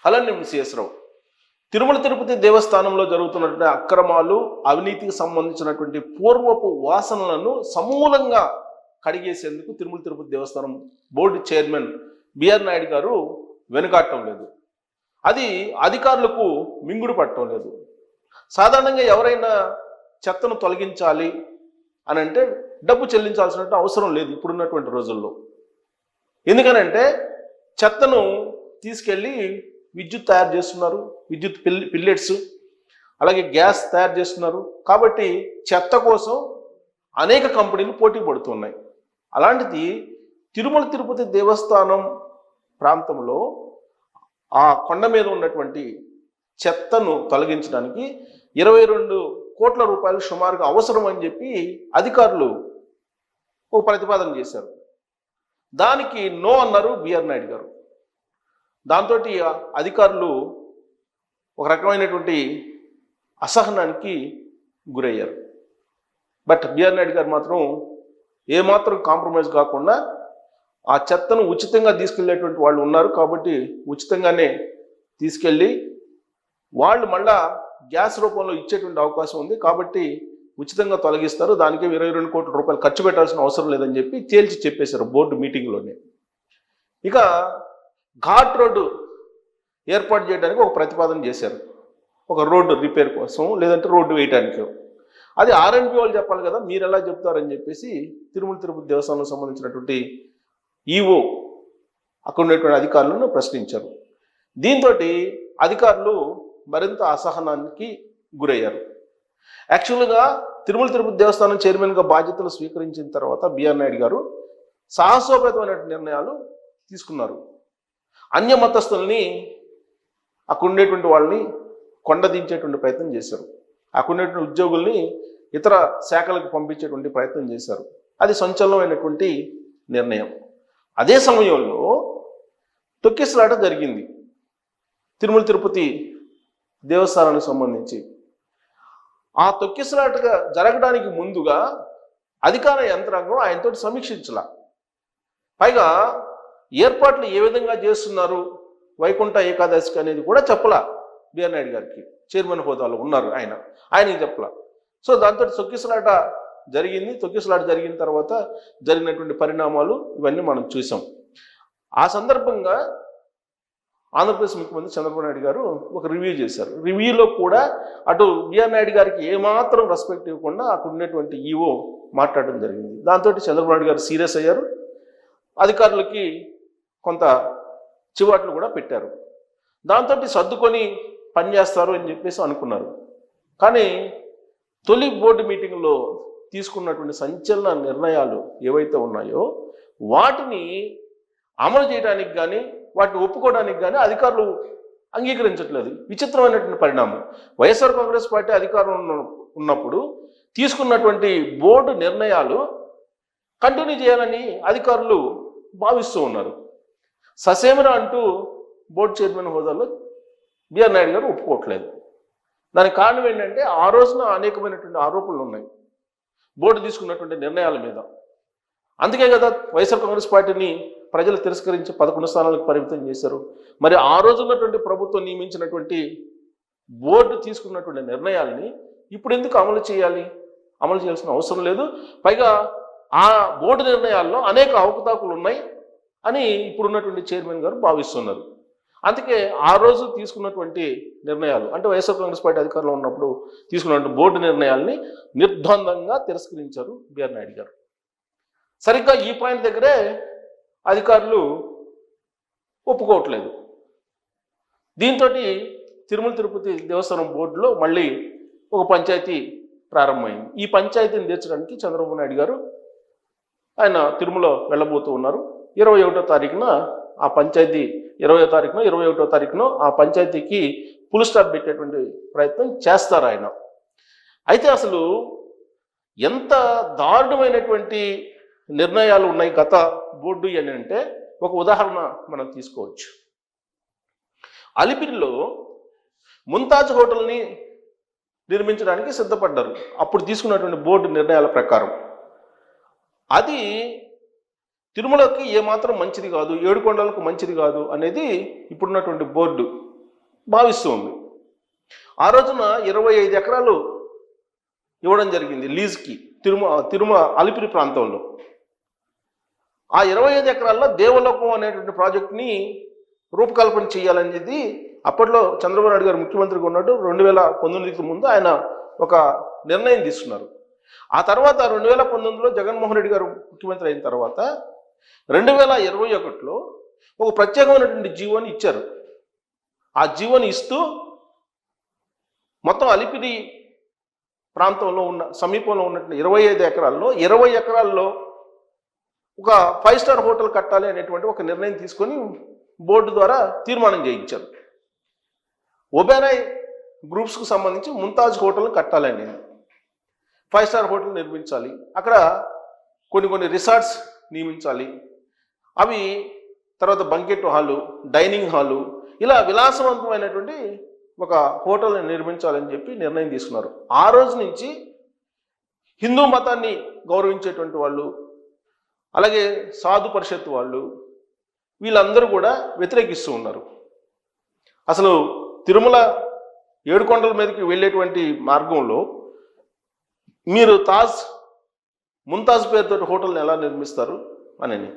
Hello నేను CS రావు. తిరుమల తిరుపతి దేవస్థానంలో జరుగుతున్నటువంటి అక్రమాలు, అవినీతికి సంబంధించినటువంటి పూర్వపు వాసనలను సమూలంగా కడిగేసేందుకు తిరుమల తిరుపతి దేవస్థానం బోర్డు చైర్మన్ బిఆర్ నాయుడు గారు వెనుకాడటం లేదు. అది అధికారులకు మింగుడు పట్టడం లేదు. సాధారణంగా ఎవరైనా చెత్తను తొలగించాలి అని అంటే డబ్బు చెల్లించాల్సిన అవసరం లేదు ఇప్పుడున్నటువంటి రోజుల్లో. ఎందుకనంటే చెత్తను తీసుకెళ్ళి విద్యుత్ తయారు చేస్తున్నారు, విద్యుత్ పిల్లెట్స్, అలాగే గ్యాస్ తయారు చేస్తున్నారు. కాబట్టి చెత్త కోసం అనేక కంపెనీలు పోటీ పడుతున్నాయి. అలాంటిది తిరుమల తిరుపతి దేవస్థానం ప్రాంతంలో ఆ కొండ మీద ఉన్నటువంటి చెత్తను తొలగించడానికి 22 కోట్ల రూపాయలు సుమారుగా అవసరం అని చెప్పి అధికారులు ఒక ప్రతిపాదన చేశారు. దానికి నో అన్నారు బిఆర్ నాయుడు గారు. దాంతో అధికారులు ఒక రకమైనటువంటి అసహనానికి గురయ్యారు. బట్ బిఆర్ నాయుడు గారు మాత్రం ఏమాత్రం కాంప్రమైజ్ కాకుండా ఆ చెత్తను ఉచితంగా తీసుకెళ్లేటువంటి వాళ్ళు ఉన్నారు కాబట్టి ఉచితంగానే తీసుకెళ్ళి వాళ్ళు మళ్ళా గ్యాస్ రూపంలో ఇచ్చేటువంటి అవకాశం ఉంది కాబట్టి ఉచితంగా తొలగిస్తారు, దానికి 22 కోట్ల రూపాయలు ఖర్చు పెట్టాల్సిన అవసరం లేదని చెప్పి తేల్చి చెప్పేశారు బోర్డు మీటింగ్లోనే. ఇక ఘాట్ రోడ్డు ఏర్పాటు చేయడానికి ఒక ప్రతిపాదన చేశారు, ఒక రోడ్డు రిపేర్ కోసం లేదంటే రోడ్డు వేయడానికి. అది ఆర్ఎండ్బి వాళ్ళు చెప్పాలి కదా, మీరు ఎలా చెప్తారని చెప్పేసి తిరుమల తిరుపతి దేవస్థానం సంబంధించినటువంటి ఈఓ అక్కడ ఉన్నటువంటి అధికారులను ప్రశ్నించారు. దీంతో అధికారులు మరింత అసహనానికి గురయ్యారు. యాక్చువల్గా తిరుమల తిరుపతి దేవస్థానం చైర్మన్గా బాధ్యతలు స్వీకరించిన తర్వాత బిఆర్ నాయుడు గారు సాహసోపేతమైన నిర్ణయాలు తీసుకున్నారు. అన్య మతస్థుల్ని, అక్కడ ఉండేటువంటి వాళ్ళని కొండదించేటువంటి ప్రయత్నం చేశారు. అక్కడ ఉండేటువంటి ఉద్యోగుల్ని ఇతర శాఖలకు పంపించేటువంటి ప్రయత్నం చేశారు. అది సంచలనమైనటువంటి నిర్ణయం. అదే సమయంలో తొక్కిసలాట జరిగింది తిరుమల తిరుపతి దేవస్థానానికి సంబంధించి. ఆ తొక్కిసలాటగా జరగడానికి ముందుగా అధికార యంత్రాంగం ఆయనతో సమీక్షించాల. పైగా ఏర్పాట్లు ఏ విధంగా చేస్తున్నారు వైకుంఠ ఏకాదశికి అనేది కూడా చెప్పలా బిఆర్ నాయుడు గారికి. చైర్మన్ హోదాలో ఉన్నారు ఆయనకి చెప్పలా. సో దాంతో తొక్కిసలాట జరిగింది. తొక్కిసలాట జరిగిన తర్వాత జరిగినటువంటి పరిణామాలు ఇవన్నీ మనం చూసాం. ఆ సందర్భంగా ఆంధ్రప్రదేశ్ ముఖ్యమంత్రి చంద్రబాబు నాయుడు గారు ఒక రివ్యూ చేశారు. రివ్యూలో కూడా అటు బిఆర్ నాయుడు గారికి ఏమాత్రం రెస్పెక్ట్ ఇవ్వకుండా అక్కడ ఉన్నటువంటి ఈఓ మాట్లాడడం జరిగింది. దాంతో చంద్రబాబు నాయుడు గారు సీరియస్ అయ్యారు. అధికారులకి కొంత చివాట్లు కూడా పెట్టారు. దాంతో సర్దుకొని పనిచేస్తారు అని చెప్పేసి అనుకున్నారు. కానీ తొలి బోర్డు మీటింగ్లో తీసుకున్నటువంటి సంచలన నిర్ణయాలు ఏవైతే ఉన్నాయో వాటిని అమలు చేయడానికి కానీ వాటిని ఒప్పుకోవడానికి కానీ అధికారులు అంగీకరించట్లేదు. విచిత్రమైనటువంటి పరిణామం. వైఎస్ఆర్ కాంగ్రెస్ పార్టీ అధికారంలో ఉన్నప్పుడు తీసుకున్నటువంటి బోర్డు నిర్ణయాలు కంటిన్యూ చేయాలని అధికారులు భావిస్తూ ఉన్నారు. ససేమిరా అంటూ బోర్డు చైర్మన్ హోదాలో బిఆర్ నాయుడు గారు ఒప్పుకోవట్లేదు. దానికి కారణం ఏంటంటే ఆ రోజున అనేకమైనటువంటి ఆరోపణలు ఉన్నాయి బోర్డు తీసుకున్నటువంటి నిర్ణయాల మీద. అందుకే కదా వైఎస్ఆర్ కాంగ్రెస్ పార్టీని ప్రజలు తిరస్కరించి 11 స్థానాలకు పరిమితం చేశారు. మరి ఆ రోజు ఉన్నటువంటి ప్రభుత్వం నియమించినటువంటి బోర్డు తీసుకున్నటువంటి నిర్ణయాలని ఇప్పుడు ఎందుకు అమలు చేయాలి? అమలు చేయాల్సిన అవసరం లేదు. పైగా ఆ బోర్డు నిర్ణయాల్లో అనేక అవకతవకలు ఉన్నాయి అని ఇప్పుడున్నటువంటి చైర్మన్ గారు భావిస్తున్నారు. అందుకే ఆ రోజు తీసుకున్నటువంటి నిర్ణయాలు అంటే వైఎస్ఆర్ కాంగ్రెస్ పార్టీ అధికారంలో ఉన్నప్పుడు తీసుకున్నటువంటి బోర్డు నిర్ణయాల్ని నిర్ద్వందంగా తిరస్కరించారు బిఆర్ నాయుడు గారు. సరిగ్గా ఈ పాయింట్ దగ్గరే అధికారులు ఒప్పుకోవట్లేదు. దీంతో తిరుమల తిరుపతి దేవస్థానం బోర్డులో మళ్ళీ ఒక పంచాయతీ ప్రారంభమైంది. ఈ పంచాయతీని తీర్చడానికి చంద్రబాబు నాయుడు గారు ఆయన తిరుమల వెళ్ళబోతూ ఉన్నారు. 21వ తారీఖున ఆ పంచాయతీ 21వ తారీఖున ఆ పంచాయతీకి ఫుల్ స్టాప్ పెట్టేటువంటి ప్రయత్నం చేస్తారు ఆయన. అయితే అసలు ఎంత దారుణమైనటువంటి నిర్ణయాలు ఉన్నాయి గత బోర్డు అని అంటే ఒక ఉదాహరణ మనం తీసుకోవచ్చు. అలిపిరిలో ముంతాజ్ హోటల్ని నిర్మించడానికి సిద్ధపడ్డారు అప్పుడు తీసుకున్నటువంటి బోర్డు నిర్ణయాల ప్రకారం. అది తిరుమలకి ఏమాత్రం మంచిది కాదు, ఏడుకొండలకు మంచిది కాదు అనేది ఇప్పుడున్నటువంటి బోర్డు భావిస్తూ ఉంది. ఆ రోజున 25 ఎకరాలు ఇవ్వడం జరిగింది లీజ్కి తిరుమల అలిపిరి ప్రాంతంలో. ఆ 25 ఎకరాల్లో దేవలోకం అనేటువంటి ప్రాజెక్ట్ని రూపకల్పన చేయాలనేది అప్పట్లో చంద్రబాబు నాయుడు గారు ముఖ్యమంత్రిగా ఉన్నట్టు 2019కి ముందు ఆయన ఒక నిర్ణయం తీసుకున్నారు. ఆ తర్వాత 2019లో జగన్మోహన్ రెడ్డి గారు ముఖ్యమంత్రి అయిన తర్వాత 2021లో ఒక ప్రత్యేకమైనటువంటి జీవోని ఇచ్చారు. ఆ జీవోని ఇస్తూ మొత్తం అలిపిరి ప్రాంతంలో ఉన్న సమీపంలో ఉన్నటువంటి 25 ఎకరాల్లో 20 ఎకరాల్లో ఒక 5 స్టార్ హోటల్ కట్టాలి అనేటువంటి ఒక నిర్ణయం తీసుకొని బోర్డు ద్వారా తీర్మానం చేయించారు. ఒబెరాయ్ గ్రూప్స్కు సంబంధించి ముంతాజ్ హోటల్ కట్టాలండి, 5 స్టార్ హోటల్ నిర్మించాలి, అక్కడ కొన్ని రిసార్ట్స్ నియమించాలి, అవి తర్వాత బంకెట్ హాలు, డైనింగ్ హాలు, ఇలా విలాసవంతమైనటువంటి ఒక హోటల్ని నిర్మించాలని చెప్పి నిర్ణయం తీసుకున్నారు. ఆ రోజు నుంచి హిందూ మతాన్ని గౌరవించేటువంటి వాళ్ళు, అలాగే సాధు పరిషత్ వాళ్ళు, వీళ్ళందరూ కూడా వ్యతిరేకిస్తూ ఉన్నారు. అసలు తిరుమల ఏడుకొండల మీదకి వెళ్ళేటువంటి మార్గంలో మీరు ముంతాజ్ పేరుతో హోటల్ని ఎలా నిర్మిస్తారు అని.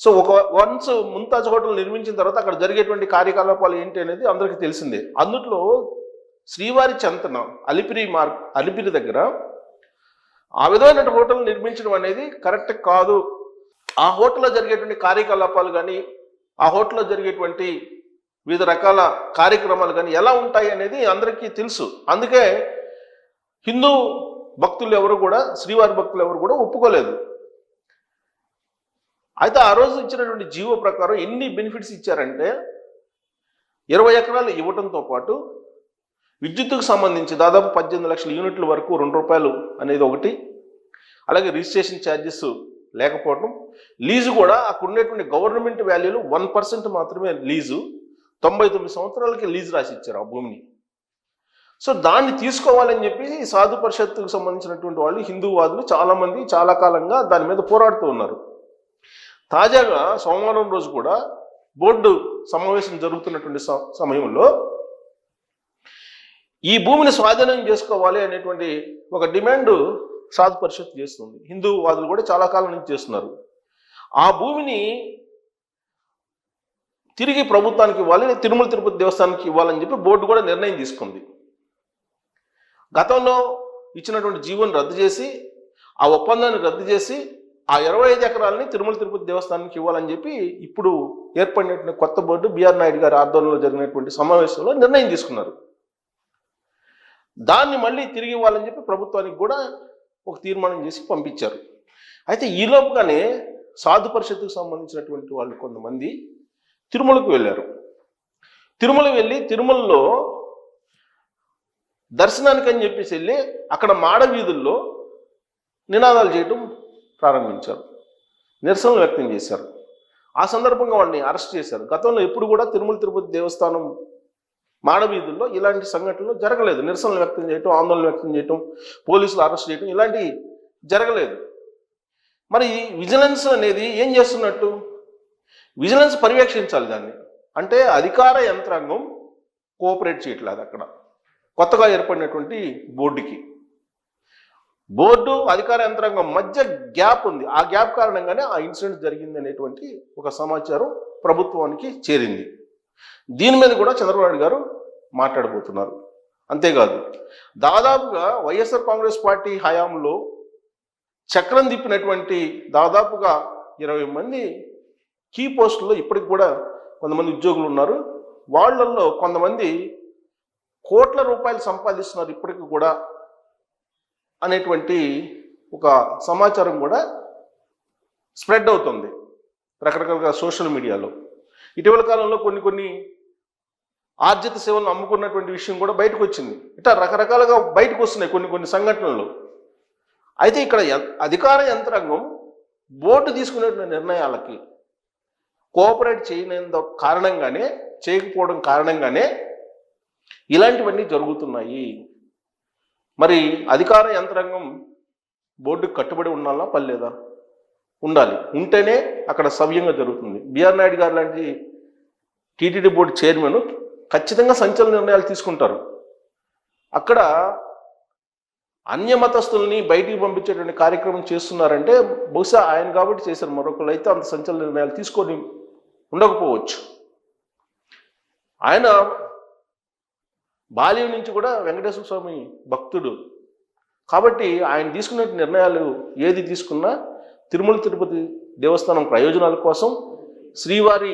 సో వన్స్ ముంతాజ్ హోటల్ నిర్మించిన తర్వాత అక్కడ జరిగేటువంటి కార్యకలాపాలు ఏంటి అనేది అందరికీ తెలిసిందే. అందుట్లో శ్రీవారి చెంతన అలిపిరి దగ్గర ఆ విధమైన హోటల్ నిర్మించడం అనేది కరెక్ట్ కాదు. ఆ హోటల్లో జరిగేటువంటి కార్యకలాపాలు కానీ, ఆ హోటల్లో జరిగేటువంటి వివిధ రకాల కార్యక్రమాలు కానీ ఎలా ఉంటాయి అనేది అందరికీ తెలుసు. అందుకే హిందూ భక్తులు ఎవరు కూడా, శ్రీవారి భక్తులు ఎవరు కూడా ఒప్పుకోలేదు. అయితే ఆ రోజు ఇచ్చినటువంటి జీవో ప్రకారం ఎన్ని బెనిఫిట్స్ ఇచ్చారంటే 20 ఎకరాలు ఇవ్వడంతో పాటు విద్యుత్తుకు సంబంధించి దాదాపు 18 లక్షల యూనిట్ల వరకు ₹2 అనేది ఒకటి, అలాగే రిజిస్ట్రేషన్ ఛార్జెస్ లేకపోవడం, లీజు కూడా అక్కడ ఉండేటువంటి గవర్నమెంట్ వాల్యూలో 1% మాత్రమే లీజు, 99 సంవత్సరాలకి లీజు రాసి ఇచ్చారు ఆ భూమిని. సో దాన్ని తీసుకోవాలని చెప్పి సాధు పరిషత్తుకు సంబంధించినటువంటి వాళ్ళు, హిందూవాదులు చాలామంది చాలా కాలంగా దాని మీద పోరాడుతూ ఉన్నారు. తాజాగా సోమవారం రోజు కూడా బోర్డు సమావేశం జరుగుతున్నటువంటి సమయంలో ఈ భూమిని స్వాధీనం చేసుకోవాలి అనేటువంటి ఒక డిమాండ్ సాధు పరిషత్ చేస్తుంది. హిందూవాదులు కూడా చాలా కాలం నుంచి చేస్తున్నారు. ఆ భూమిని తిరిగి ప్రభుత్వానికి ఇవ్వాలి, తిరుమల తిరుపతి దేవస్థానానికి ఇవ్వాలని చెప్పి బోర్డు కూడా నిర్ణయం తీసుకుంది. గతంలో ఇచ్చినటువంటి జీవోని రద్దు చేసి, ఆ ఒప్పందాన్ని రద్దు చేసి ఆ 25 ఎకరాలని తిరుమల తిరుపతి దేవస్థానానికి ఇవ్వాలని చెప్పి ఇప్పుడు ఏర్పడినటువంటి కొత్త బోర్డు బిఆర్ నాయుడు గారి ఆధ్వర్యంలో జరిగినటువంటి సమావేశంలో నిర్ణయం తీసుకున్నారు. దాన్ని మళ్ళీ తిరిగి ఇవ్వాలని చెప్పి ప్రభుత్వానికి కూడా ఒక తీర్మానం చేసి పంపించారు. అయితే ఈలోపుగానే సాధు పరిషత్తుకు సంబంధించినటువంటి వాళ్ళు కొంతమంది తిరుమలకు వెళ్ళారు. తిరుమల వెళ్ళి తిరుమలలో దర్శనానికి అని చెప్పేసి వెళ్ళి అక్కడ మాడ వీధుల్లో నినాదాలు చేయటం ప్రారంభించారు, నిరసనలు వ్యక్తం చేశారు. ఆ సందర్భంగా వాడిని అరెస్ట్ చేశారు. గతంలో ఎప్పుడు కూడా తిరుమల తిరుపతి దేవస్థానం మాడవీధుల్లో ఇలాంటి సంఘటనలు జరగలేదు. నిరసనలు వ్యక్తం చేయటం, ఆందోళన వ్యక్తం చేయటం, పోలీసులు అరెస్ట్ చేయటం ఇలాంటివి జరగలేదు. మరి విజిలెన్స్ అనేది ఏం చేస్తున్నట్టు? విజిలెన్స్ పర్యవేక్షించాలి దాన్ని. అంటే అధికార యంత్రాంగం కోఆపరేట్ చేయట్లేదు. అక్కడ కొత్తగా ఏర్పడినటువంటి బోర్డు అధికార యంత్రాంగం మధ్య గ్యాప్ ఉంది. ఆ గ్యాప్ కారణంగానే ఆ ఇన్సిడెంట్ జరిగింది అనేటువంటి ఒక సమాచారం ప్రభుత్వానికి చేరింది. దీని మీద కూడా చంద్రబాబు నాయుడు గారు మాట్లాడబోతున్నారు. అంతేకాదు, దాదాపుగా వైఎస్ఆర్ కాంగ్రెస్ పార్టీ హయాంలో చక్రం తిప్పినటువంటి దాదాపుగా 20 మంది కీ పోస్టుల్లో ఇప్పటికి కూడా కొంతమంది ఉద్యోగులు ఉన్నారు. వాళ్ళల్లో కొంతమంది కోట్ల రూపాయలు సంపాదిస్తున్నారు ఇప్పటికి కూడా అనేటువంటి ఒక సమాచారం కూడా స్ప్రెడ్ అవుతుంది రకరకాలుగా సోషల్ మీడియాలో. ఇటీవల కాలంలో కొన్ని ఆర్జిత సేవలను అమ్ముకున్నటువంటి విషయం కూడా బయటకు వచ్చింది. ఇట్లా రకరకాలుగా బయటకు వస్తున్నాయి కొన్ని సంఘటనలు. అయితే ఇక్కడ అధికార యంత్రాంగం బోర్డు తీసుకునే నిర్ణయాలకి కోఆపరేట్ చేయకపోవడం కారణంగానే ఇలాంటివన్నీ జరుగుతున్నాయి. మరి అధికార యంత్రాంగం బోర్డుకు కట్టుబడి ఉండాలా పర్లేదా? ఉండాలి. ఉంటేనే అక్కడ సవ్యంగా జరుగుతుంది. బిఆర్ నాయుడు గారు లాంటి టీటీడీ బోర్డు చైర్మన్ ఖచ్చితంగా సంచలన నిర్ణయాలు తీసుకుంటారు. అక్కడ అన్యమతస్తుల్ని బయటికి పంపించేటువంటి కార్యక్రమం చేస్తున్నారంటే బహుశా ఆయన కాబట్టి చేశారు, మరొకరు అయితే అంత సంచలన నిర్ణయాలు తీసుకొని ఉండకపోవచ్చు. ఆయన బాల్యం నుంచి కూడా వెంకటేశ్వర స్వామి భక్తుడు కాబట్టి ఆయన తీసుకునే నిర్ణయాలు ఏది తీసుకున్నా తిరుమల తిరుపతి దేవస్థానం ప్రయోజనాల కోసం, శ్రీవారి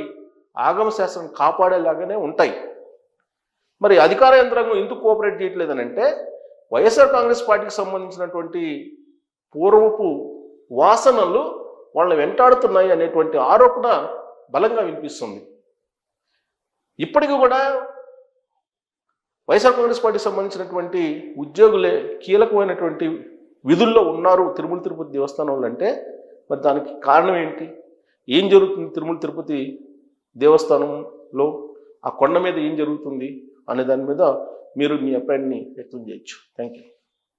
ఆగమ శాస్త్రం కాపాడేలాగానే ఉంటాయి. మరి అధికార యంత్రాంగం ఎందుకు కోఆపరేట్ చేయట్లేదని అంటే వైఎస్ఆర్ కాంగ్రెస్ పార్టీకి సంబంధించినటువంటి పూర్వపు వాసనలు వాళ్ళని వెంటాడుతున్నాయి అనేటువంటి ఆరోపణ బలంగా వినిపిస్తుంది. ఇప్పటికీ కూడా వైఎస్ఆర్ కాంగ్రెస్ పార్టీకి సంబంధించినటువంటి ఉద్యోగులే కీలకమైనటువంటి విధుల్లో ఉన్నారు తిరుమల తిరుపతి దేవస్థానంలో అంటే మరి దానికి కారణం ఏంటి? ఏం జరుగుతుంది తిరుమల తిరుపతి దేవస్థానంలో? ఆ కొండ మీద ఏం జరుగుతుంది అనే దాని మీద మీరు మీ అభిప్రాయాన్ని వ్యక్తం చేయొచ్చు. Thank you.